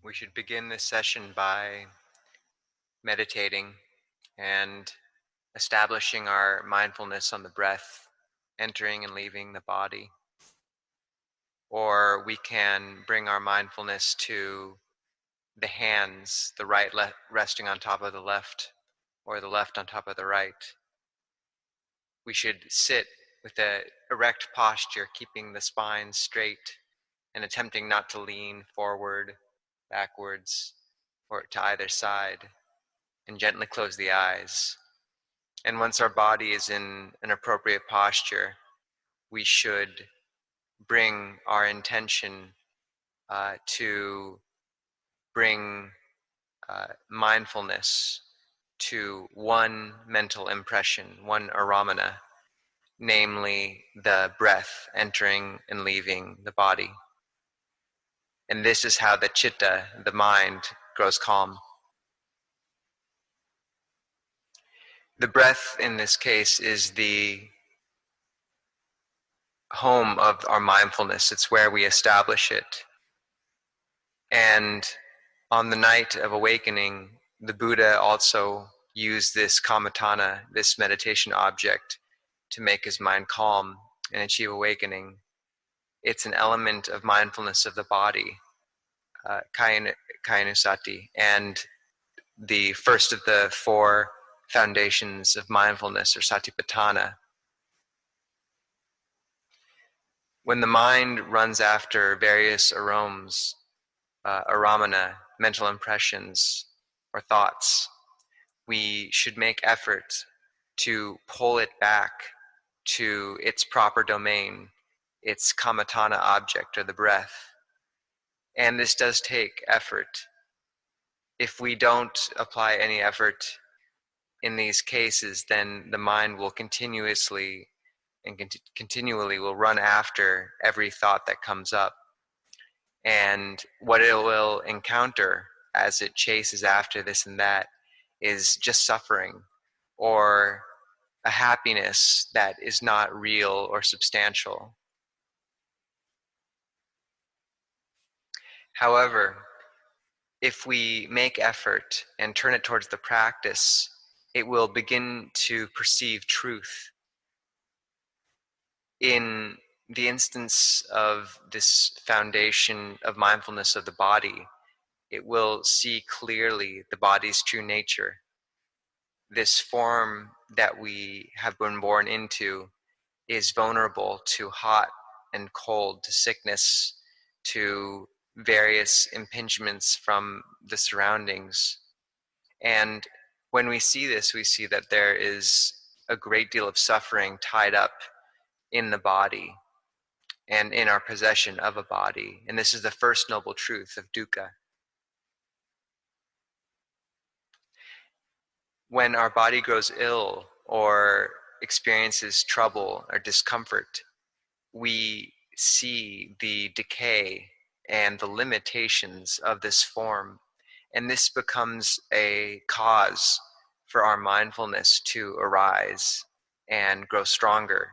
We should begin this session by meditating and establishing our mindfulness on the breath, entering and leaving the body. Or we can bring our mindfulness to the hands, the right resting on top of the left, or the left on top of the right. We should sit with an erect posture, keeping the spine straight and attempting not to lean forward, backwards, or to either side, and gently close the eyes. And once our body is in an appropriate posture, we should bring our intention to bring mindfulness to one mental impression, one aramana, namely the breath entering and leaving the body. And this is how the chitta, the mind, grows calm. The breath in this case is the home of our mindfulness. It's where we establish it. And on the night of awakening, the Buddha also used this kammatthana, this meditation object, to make his mind calm and achieve awakening. It's an element of mindfulness of the body, kayanusati, and the first of the four foundations of mindfulness, or satipatthana. When the mind runs after various aromas, aramana, mental impressions, or thoughts, we should make effort to pull it back to its proper domain, its kammatthana object, or the breath. And this does take effort. If we don't apply any effort in these cases, then the mind will continuously and continually will run after every thought that comes up. And what it will encounter as it chases after this and that is just suffering, or a happiness that is not real or substantial. However, if we make effort and turn it towards the practice, it will begin to perceive truth. In the instance of this foundation of mindfulness of the body, it will see clearly the body's true nature. This form that we have been born into is vulnerable to hot and cold, to sickness, to various impingements from the surroundings. And when we see this, we see that there is a great deal of suffering tied up in the body and in our possession of a body. And this is the first noble truth of dukkha. When our body grows ill or experiences trouble or discomfort, we see the decay and the limitations of this form. And this becomes a cause for our mindfulness to arise and grow stronger.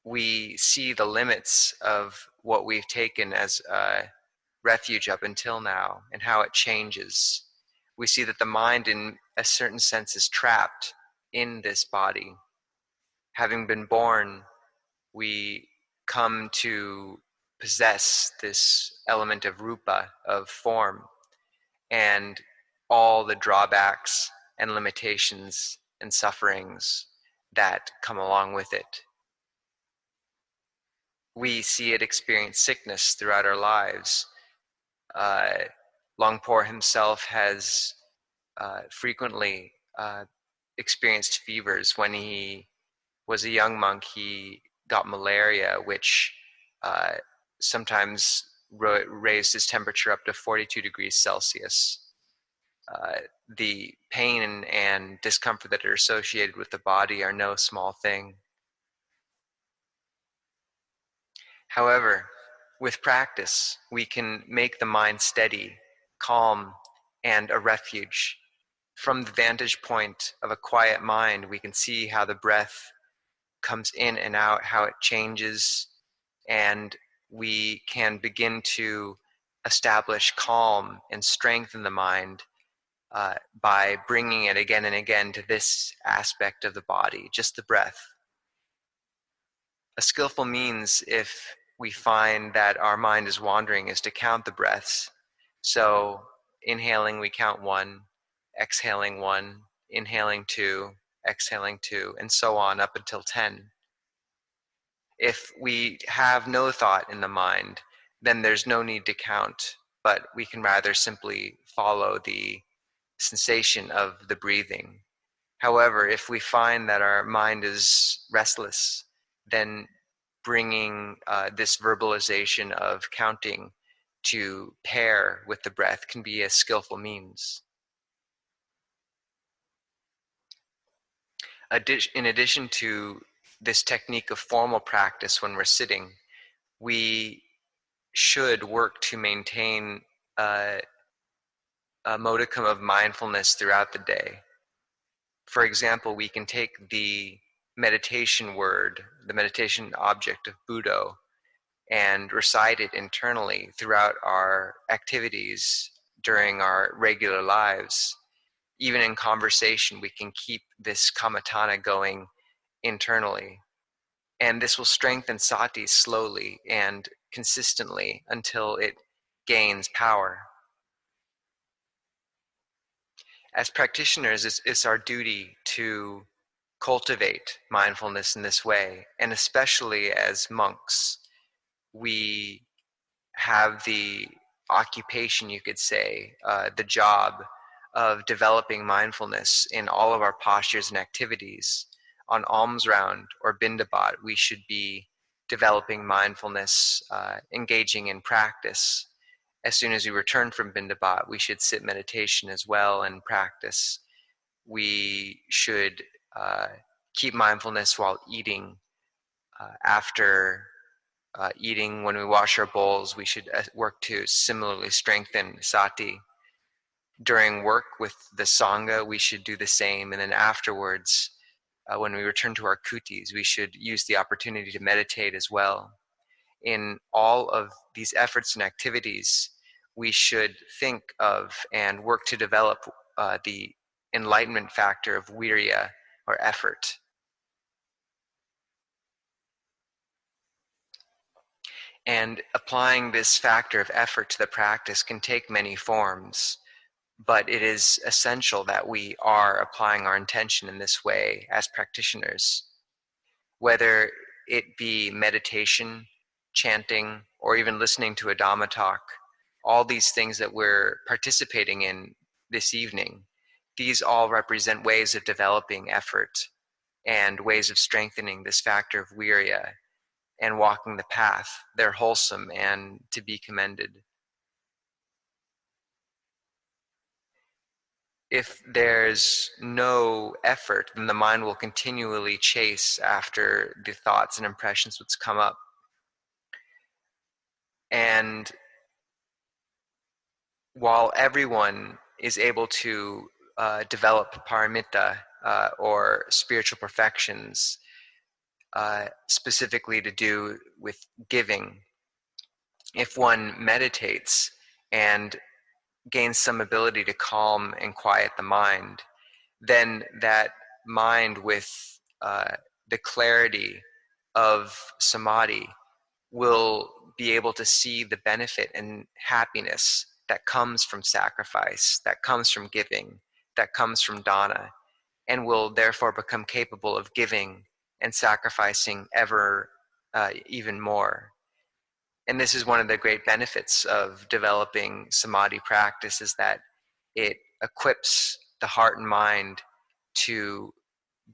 We see the limits of what we've taken as a refuge up until now and how it changes. We see that the mind, in a certain sense, is trapped in this body. Having been born, we come to possess this element of rupa, of form, and all the drawbacks and limitations and sufferings that come along with it. We see it experience sickness throughout our lives. Longpo himself has frequently experienced fevers. When he was a young monk, he got malaria, which sometimes raised his temperature up to 42 degrees Celsius. The pain and discomfort that are associated with the body are no small thing. However, with practice, we can make the mind steady, calm, and a refuge. From the vantage point of a quiet mind, we can see how the breath comes in and out, how it changes, and we can begin to establish calm and strength in the mind by bringing it again and again to this aspect of the body, just the breath. A skillful means, if we find that our mind is wandering, is to count the breaths. So inhaling, we count 1, exhaling 1, inhaling 2, exhaling 2, and so on up until 10. If we have no thought in the mind, then there's no need to count, but we can rather simply follow the sensation of the breathing. However, if we find that our mind is restless, then bringing this verbalization of counting to pair with the breath can be a skillful means. In addition to this technique of formal practice when we're sitting, we should work to maintain a modicum of mindfulness throughout the day. For example, we can take the meditation word, the meditation object of Buddho, and recite it internally throughout our activities during our regular lives. Even in conversation, we can keep this kammatthana going internally. And this will strengthen sati slowly and consistently until it gains power. As practitioners, it's our duty to cultivate mindfulness in this way, and especially as monks, we have the occupation, you could say, the job of developing mindfulness in all of our postures and activities. On alms round or bindabat, we should be developing mindfulness, engaging in practice. As soon as we return from bindabat, we should sit meditation as well and practice. We should keep mindfulness while eating. After eating, when we wash our bowls, we should work to similarly strengthen sati. During work with the sangha, we should do the same. And then afterwards, when we return to our kutis, we should use the opportunity to meditate as well. In all of these efforts and activities, we should think of and work to develop the enlightenment factor of virya, or effort. And applying this factor of effort to the practice can take many forms, but it is essential that we are applying our intention in this way as practitioners. Whether it be meditation, chanting, or even listening to a Dhamma talk, all these things that we're participating in this evening, these all represent ways of developing effort and ways of strengthening this factor of virya and walking the path. They're wholesome and to be commended. If there's no effort, then the mind will continually chase after the thoughts and impressions which come up. And while everyone is able to develop paramita, or spiritual perfections, specifically to do with giving, if one meditates and gains some ability to calm and quiet the mind, then that mind with the clarity of samadhi will be able to see the benefit and happiness that comes from sacrifice, that comes from giving, that comes from dana, and will therefore become capable of giving and sacrificing ever even more. And this is one of the great benefits of developing samadhi practice, is that it equips the heart and mind to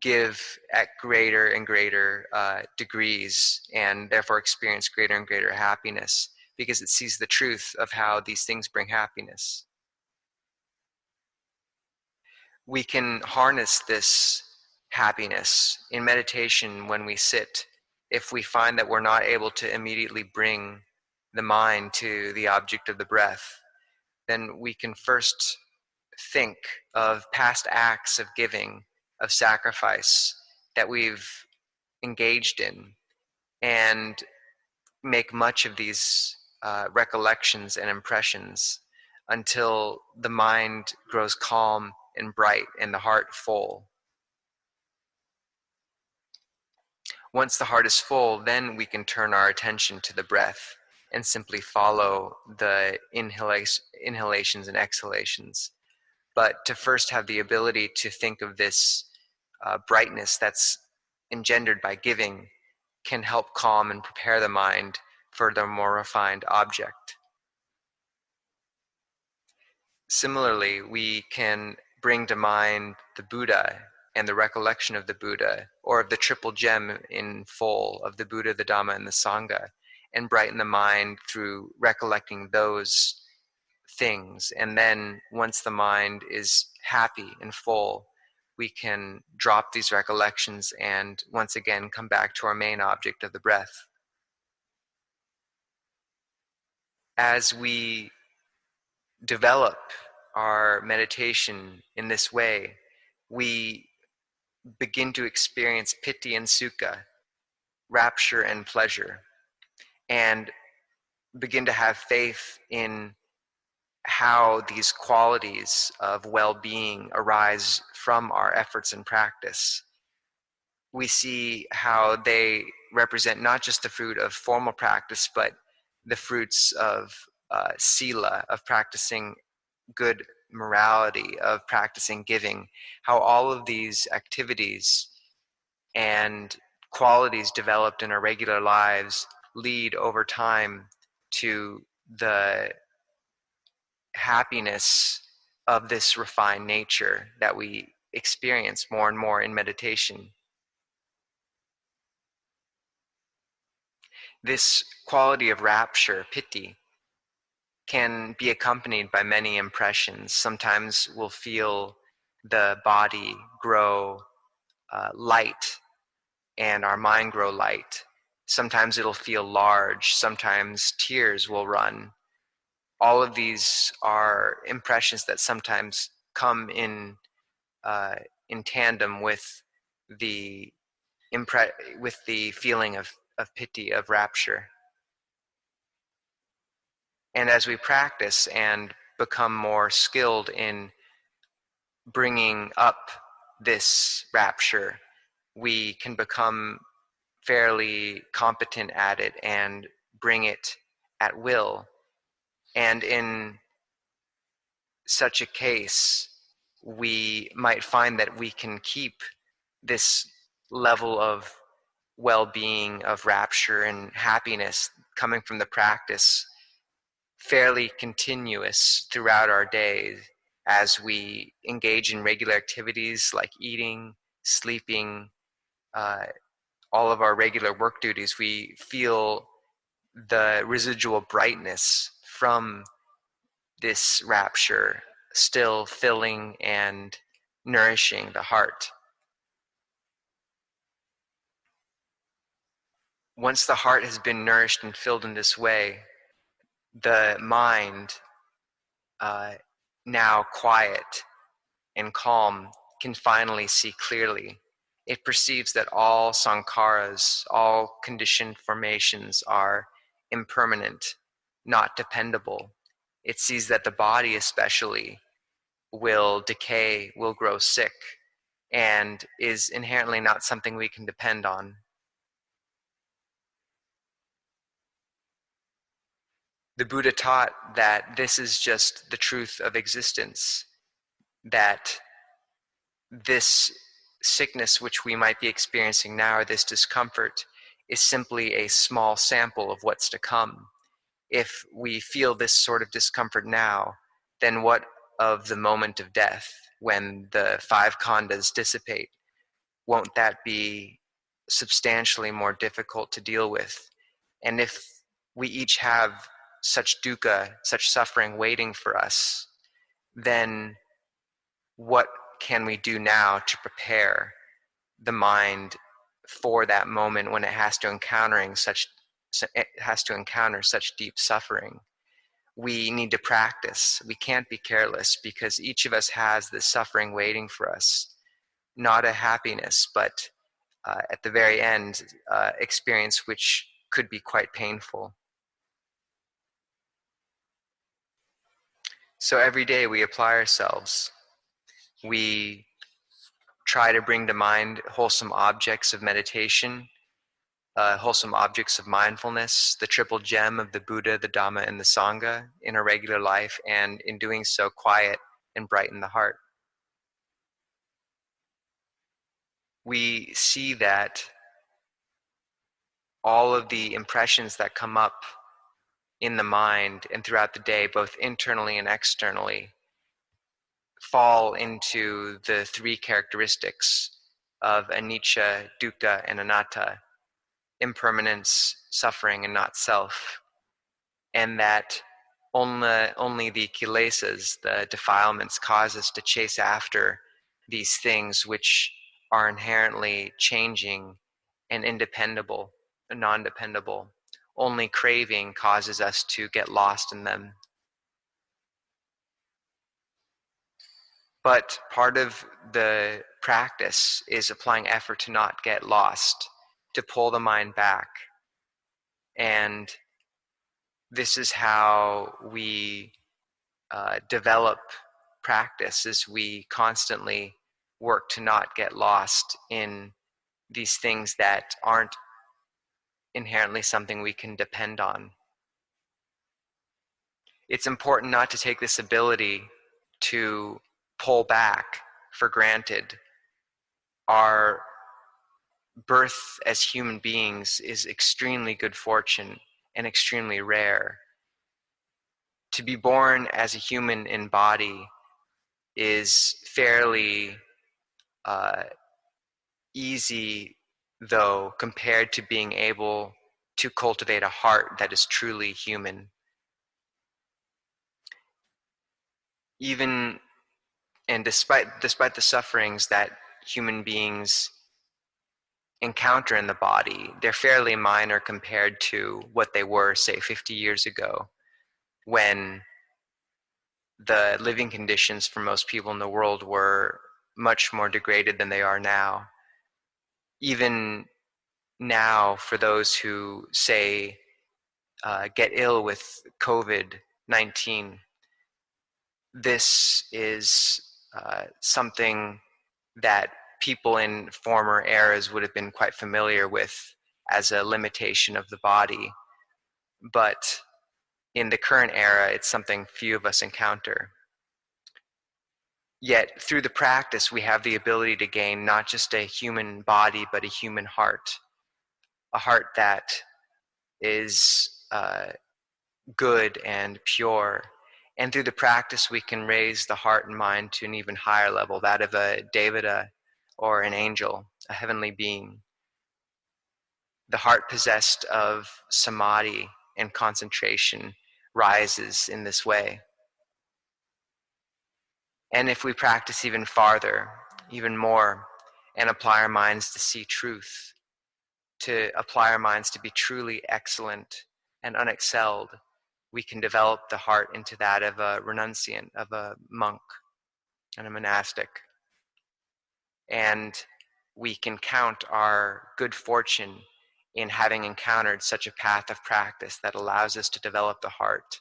give at greater and greater degrees, and therefore experience greater and greater happiness, because it sees the truth of how these things bring happiness. We can harness this happiness in meditation when we sit. If we find that we're not able to immediately bring the mind to the object of the breath, then we can first think of past acts of giving, of sacrifice that we've engaged in, and make much of these recollections and impressions until the mind grows calm and bright and the heart full. Once the heart is full, then we can turn our attention to the breath and simply follow the inhalations and exhalations. But to first have the ability to think of this brightness that's engendered by giving can help calm and prepare the mind for the more refined object. Similarly, we can bring to mind the Buddha and the recollection of the Buddha, or of the triple gem in full of the Buddha, the Dhamma, and the Sangha, and brighten the mind through recollecting those things. And then once the mind is happy and full, we can drop these recollections and once again come back to our main object of the breath. As we develop our meditation in this way, we begin to experience piti and sukha, rapture and pleasure, and begin to have faith in how these qualities of well-being arise from our efforts and practice. We see how they represent not just the fruit of formal practice, but the fruits of sila, of practicing good morality, of practicing giving, how all of these activities and qualities developed in our regular lives lead over time to the happiness of this refined nature that we experience more and more in meditation. This quality of rapture, piti, can be accompanied by many impressions. Sometimes we'll feel the body grow light and our mind grow light. Sometimes it'll feel large. Sometimes tears will run. All of these are impressions that sometimes come in tandem with the feeling of piti, of rapture. And as we practice and become more skilled in bringing up this rapture, we can become fairly competent at it and bring it at will. And in such a case, we might find that we can keep this level of well-being, of rapture and happiness coming from the practice fairly continuous throughout our days as we engage in regular activities like eating, sleeping, all of our regular work duties. We feel the residual brightness from this rapture still filling and nourishing the heart. Once the heart has been nourished and filled in this way, the mind, now quiet and calm, can finally see clearly. It perceives that all sankharas, all conditioned formations, are impermanent, not dependable. It sees that the body especially will decay, will grow sick, and is inherently not something we can depend on. The Buddha taught that this is just the truth of existence, that this sickness which we might be experiencing now, or this discomfort, is simply a small sample of what's to come. If we feel this sort of discomfort now, then what of the moment of death, when the 5 khandhas dissipate? Won't that be substantially more difficult to deal with? And if we each have such dukkha, such suffering waiting for us, then what can we do now to prepare the mind for that moment when it has to encounter such deep suffering? We need to practice. We can't be careless, because each of us has this suffering waiting for us. Not a happiness, but at the very end, experience which could be quite painful. So every day we apply ourselves. We try to bring to mind wholesome objects of meditation, wholesome objects of mindfulness, the triple gem of the Buddha, the Dhamma, and the Sangha in our regular life, and in doing so, quiet and brighten the heart. We see that all of the impressions that come up in the mind and throughout the day, both internally and externally, fall into the three characteristics of anicca, dukkha, and anatta: impermanence, suffering, and not self. And that only the kilesas, the defilements, cause us to chase after these things which are inherently changing and independable, non-dependable. Only craving causes us to get lost in them. But part of the practice is applying effort to not get lost, to pull the mind back. And this is how we develop practice, as we constantly work to not get lost in these things that aren't inherently something we can depend on. It's important not to take this ability to pull back for granted. Our birth as human beings is extremely good fortune and extremely rare. To be born as a human in body is fairly easy, though, compared to being able to cultivate a heart that is truly human. Even and despite the sufferings that human beings encounter in the body, they're fairly minor compared to what they were, say, 50 years ago, when the living conditions for most people in the world were much more degraded than they are now. Even now, for those who say get ill with COVID-19, this is something that people in former eras would have been quite familiar with as a limitation of the body. But in the current era, it's something few of us encounter. Yet through the practice, we have the ability to gain not just a human body, but a human heart. A heart that is good and pure. And through the practice, we can raise the heart and mind to an even higher level, that of a devata or an angel, a heavenly being. The heart possessed of samadhi and concentration rises in this way. And if we practice even farther, even more, and apply our minds to see truth, to apply our minds to be truly excellent and unexcelled, we can develop the heart into that of a renunciant, of a monk and a monastic. And we can count our good fortune in having encountered such a path of practice that allows us to develop the heart.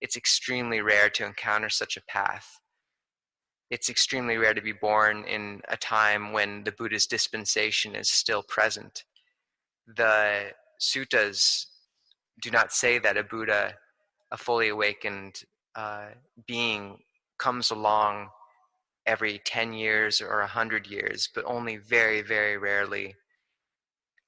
It's extremely rare to encounter such a path. It's extremely rare to be born in a time when the Buddha's dispensation is still present. The suttas do not say that a Buddha, a fully awakened being, comes along every 10 years or 100 years, but only very, very rarely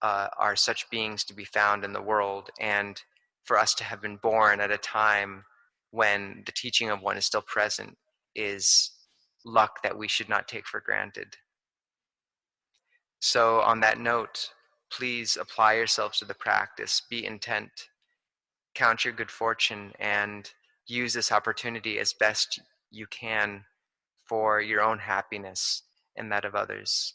are such beings to be found in the world. And for us to have been born at a time when the teaching of one is still present is luck that we should not take for granted. So on that note, please apply yourselves to the practice, be intent, count your good fortune, and use this opportunity as best you can for your own happiness and that of others.